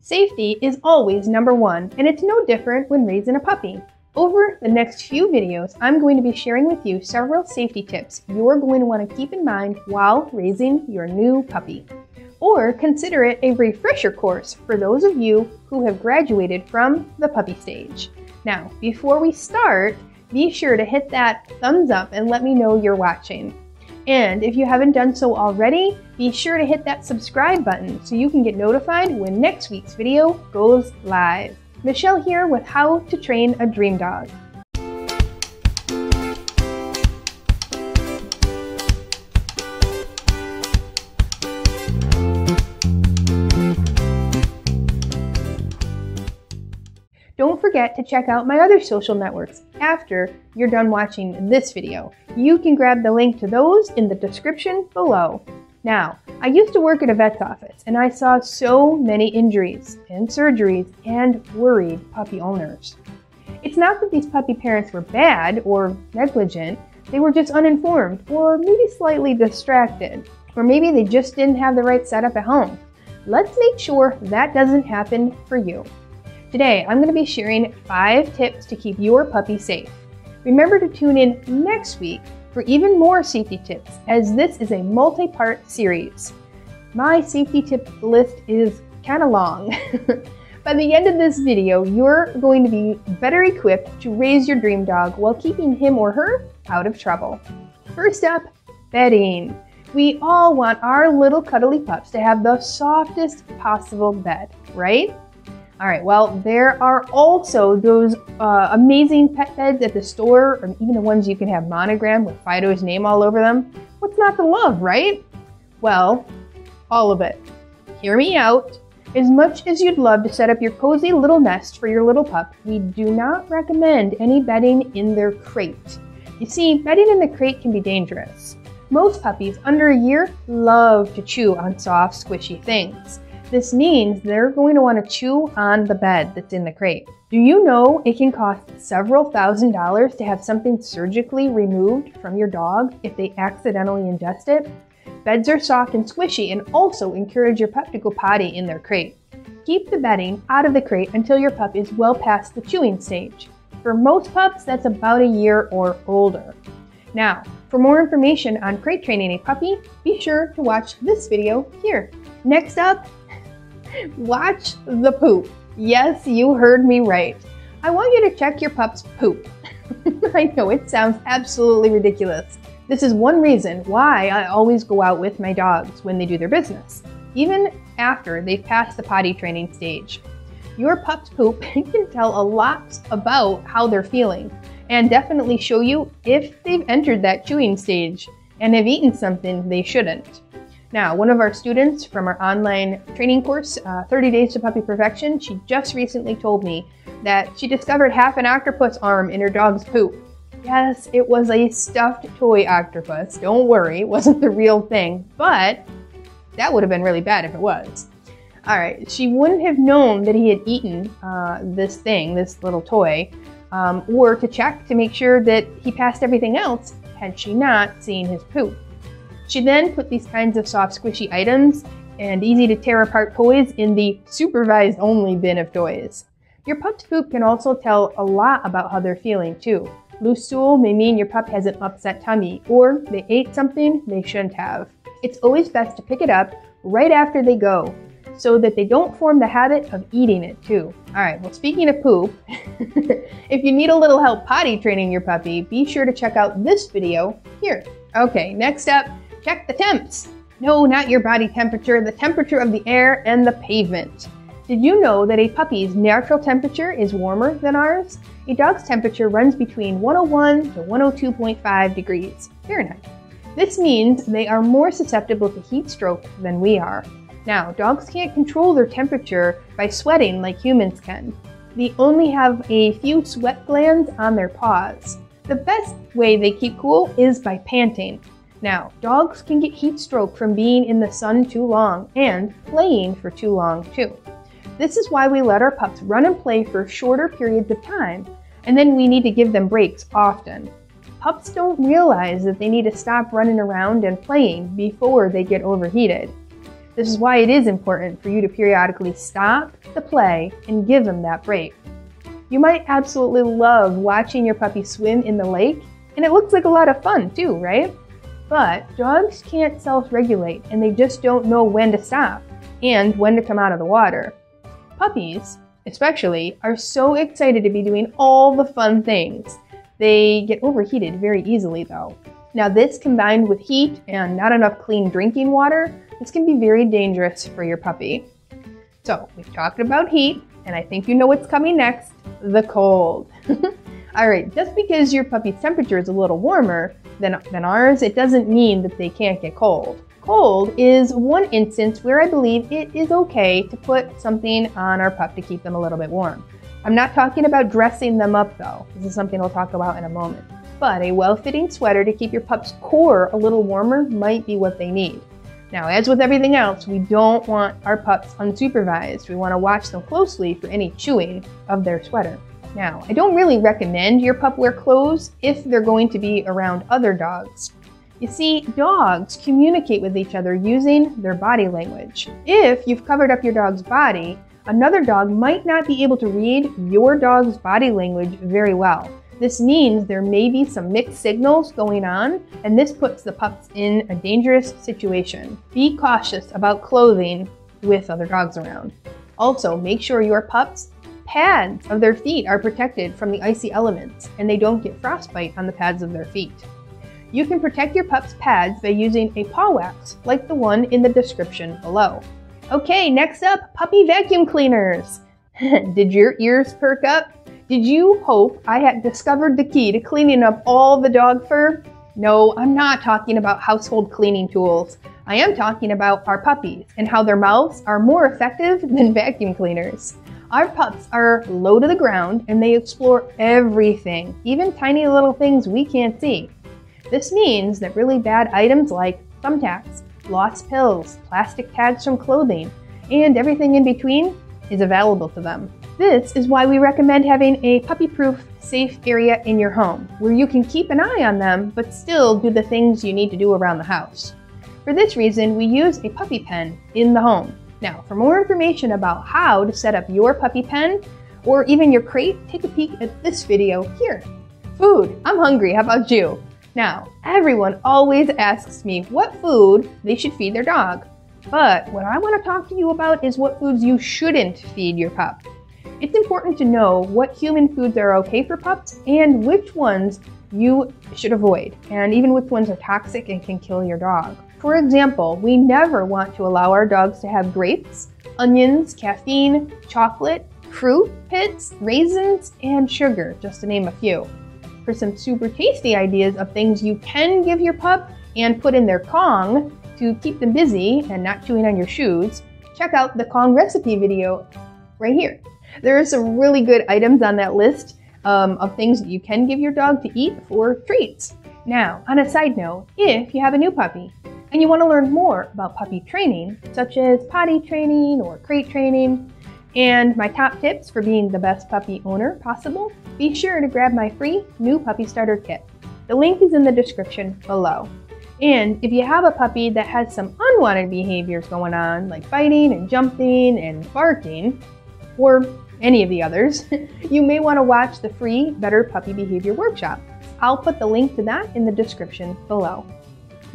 Safety is always number one, and it's no different when raising a puppy. Over the next few videos, I'm going to be sharing with you several safety tips you're going to want to keep in mind while raising your new puppy. Or consider it a refresher course for those of you who have graduated from the puppy stage. Now, before we start, be sure to hit that thumbs up and let me know you're watching. And if you haven't done so already, be sure to hit that subscribe button so you can get notified when next week's video goes live. Michelle here with How to Train a Dream Dog. Don't forget to check out my other social networks after you're done watching this video. You can grab the link to those in the description below. Now, I used to work at a vet's office and I saw so many injuries and surgeries and worried puppy owners. It's not that these puppy parents were bad or negligent, they were just uninformed or maybe slightly distracted, or maybe they just didn't have the right setup at home. Let's make sure that doesn't happen for you. Today, I'm going to be sharing 5 tips to keep your puppy safe. Remember to tune in next week for even more safety tips, as this is a multi-part series. My safety tip list is kind of long. By the end of this video, you're going to be better equipped to raise your dream dog while keeping him or her out of trouble. First up, bedding. We all want our little cuddly pups to have the softest possible bed, right? All right, well, there are also those amazing pet beds at the store, or even the ones you can have monogrammed with Fido's name all over them. What's not to love, right? Well, all of it. Hear me out. As much as you'd love to set up your cozy little nest for your little pup, we do not recommend any bedding in their crate. You see, bedding in the crate can be dangerous. Most puppies under a year love to chew on soft, squishy things. This means they're going to want to chew on the bed that's in the crate. Do you know it can cost several $1,000s to have something surgically removed from your dog if they accidentally ingest it? Beds are soft and squishy and also encourage your pup to go potty in their crate. Keep the bedding out of the crate until your pup is well past the chewing stage. For most pups, that's about a year or older. Now, for more information on crate training a puppy, be sure to watch this video here. Next up, watch the poop. Yes, you heard me right. I want you to check your pup's poop. I know it sounds absolutely ridiculous. This is one reason why I always go out with my dogs when they do their business, even after they've passed the potty training stage. Your pup's poop can tell a lot about how they're feeling and definitely show you if they've entered that chewing stage and have eaten something they shouldn't. Now, one of our students from our online training course, 30 Days to Puppy Perfection, she just recently told me that she discovered half an octopus arm in her dog's poop. Yes, it was a stuffed toy octopus. Don't worry, it wasn't the real thing, but that would have been really bad if it was. All right, she wouldn't have known that he had eaten this little toy, or to check to make sure that he passed everything else had she not seen his poop. She then put these kinds of soft, squishy items and easy to tear apart toys in the supervised only bin of toys. Your pup's poop can also tell a lot about how they're feeling too. Loose stool may mean your pup has an upset tummy or they ate something they shouldn't have. It's always best to pick it up right after they go so that they don't form the habit of eating it too. All right, well, speaking of poop, if you need a little help potty training your puppy, be sure to check out this video here. Okay, next up, check the temps. No, not your body temperature, the temperature of the air and the pavement. Did you know that a puppy's natural temperature is warmer than ours? A dog's temperature runs between 101 to 102.5 degrees Fahrenheit. This means they are more susceptible to heat stroke than we are. Now, dogs can't control their temperature by sweating like humans can. They only have a few sweat glands on their paws. The best way they keep cool is by panting. Now, dogs can get heat stroke from being in the sun too long and playing for too long too. This is why we let our pups run and play for shorter periods of time, and then we need to give them breaks often. Pups don't realize that they need to stop running around and playing before they get overheated. This is why it is important for you to periodically stop the play and give them that break. You might absolutely love watching your puppy swim in the lake, and it looks like a lot of fun too, right? But dogs can't self-regulate, and they just don't know when to stop and when to come out of the water. Puppies, especially, are so excited to be doing all the fun things. They get overheated very easily though. Now this, combined with heat and not enough clean drinking water, this can be very dangerous for your puppy. So we've talked about heat, and I think you know what's coming next, the cold. All right, just because your puppy's temperature is a little warmer than ours, it doesn't mean that they can't get cold. Cold is one instance where I believe it is okay to put something on our pup to keep them a little bit warm. I'm not talking about dressing them up though. This is something we'll talk about in a moment. But a well-fitting sweater to keep your pup's core a little warmer might be what they need. Now, as with everything else, we don't want our pups unsupervised. We want to watch them closely for any chewing of their sweater. Now, I don't really recommend your pup wear clothes if they're going to be around other dogs. You see, dogs communicate with each other using their body language. If you've covered up your dog's body, another dog might not be able to read your dog's body language very well. This means there may be some mixed signals going on, and this puts the pups in a dangerous situation. Be cautious about clothing with other dogs around. Also, make sure your pups' pads of their feet are protected from the icy elements, and they don't get frostbite on the pads of their feet. You can protect your pup's pads by using a paw wax, like the one in the description below. Okay, next up, puppy vacuum cleaners. Did your ears perk up? Did you hope I had discovered the key to cleaning up all the dog fur? No, I'm not talking about household cleaning tools. I am talking about our puppies and how their mouths are more effective than vacuum cleaners. Our pups are low to the ground and they explore everything, even tiny little things we can't see. This means that really bad items like thumbtacks, lost pills, plastic tags from clothing, and everything in between is available to them. This is why we recommend having a puppy-proof, safe area in your home, where you can keep an eye on them, but still do the things you need to do around the house. For this reason, we use a puppy pen in the home. Now, for more information about how to set up your puppy pen, or even your crate, take a peek at this video here. Food. I'm hungry, how about you? Now, everyone always asks me what food they should feed their dog. But what I want to talk to you about is what foods you shouldn't feed your pup. It's important to know what human foods are okay for pups and which ones you should avoid, and even which ones are toxic and can kill your dog. For example, we never want to allow our dogs to have grapes, onions, caffeine, chocolate, fruit pits, raisins, and sugar, just to name a few. For some super tasty ideas of things you can give your pup and put in their Kong to keep them busy and not chewing on your shoes, check out the Kong recipe video right here. There are some really good items on that list of things that you can give your dog to eat for treats. Now, on a side note, if you have a new puppy and you want to learn more about puppy training, such as potty training or crate training, and my top tips for being the best puppy owner possible, be sure to grab my free new puppy starter kit. The link is in the description below. And if you have a puppy that has some unwanted behaviors going on, like biting and jumping and barking, or any of the others, you may want to watch the free Better Puppy Behavior Workshop. I'll put the link to that in the description below.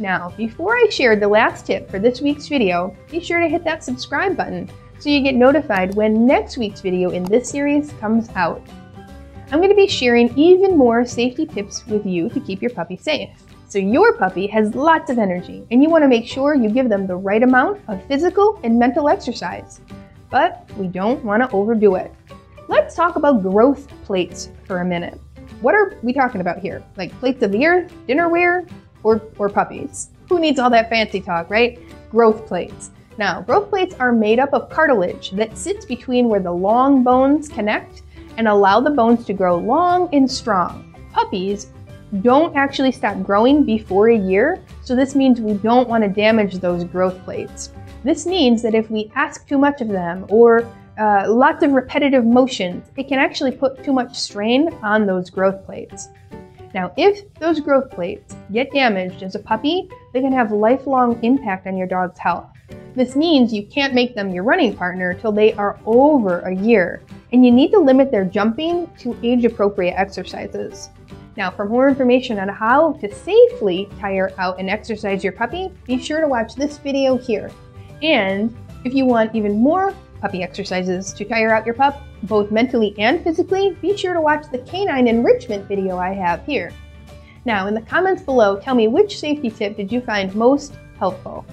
Now, before I share the last tip for this week's video, be sure to hit that subscribe button so you get notified when next week's video in this series comes out. I'm going to be sharing even more safety tips with you to keep your puppy safe. So your puppy has lots of energy, and you want to make sure you give them the right amount of physical and mental exercise. But we don't want to overdo it. Let's talk about growth plates for a minute. What are we talking about here? Like plates of the earth, dinnerware, or puppies? Who needs all that fancy talk, right? Growth plates. Now, growth plates are made up of cartilage that sits between where the long bones connect and allow the bones to grow long and strong. Puppies don't actually stop growing before a year, so this means we don't want to damage those growth plates. This means that if we ask too much of them or lots of repetitive motions, it can actually put too much strain on those growth plates. Now, if those growth plates get damaged as a puppy, they can have lifelong impact on your dog's health. This means you can't make them your running partner till they are over a year, and you need to limit their jumping to age-appropriate exercises. Now, for more information on how to safely tire out and exercise your puppy, be sure to watch this video here. And if you want even more puppy exercises to tire out your pup, both mentally and physically, be sure to watch the canine enrichment video I have here. Now, in the comments below, tell me which safety tip did you find most helpful.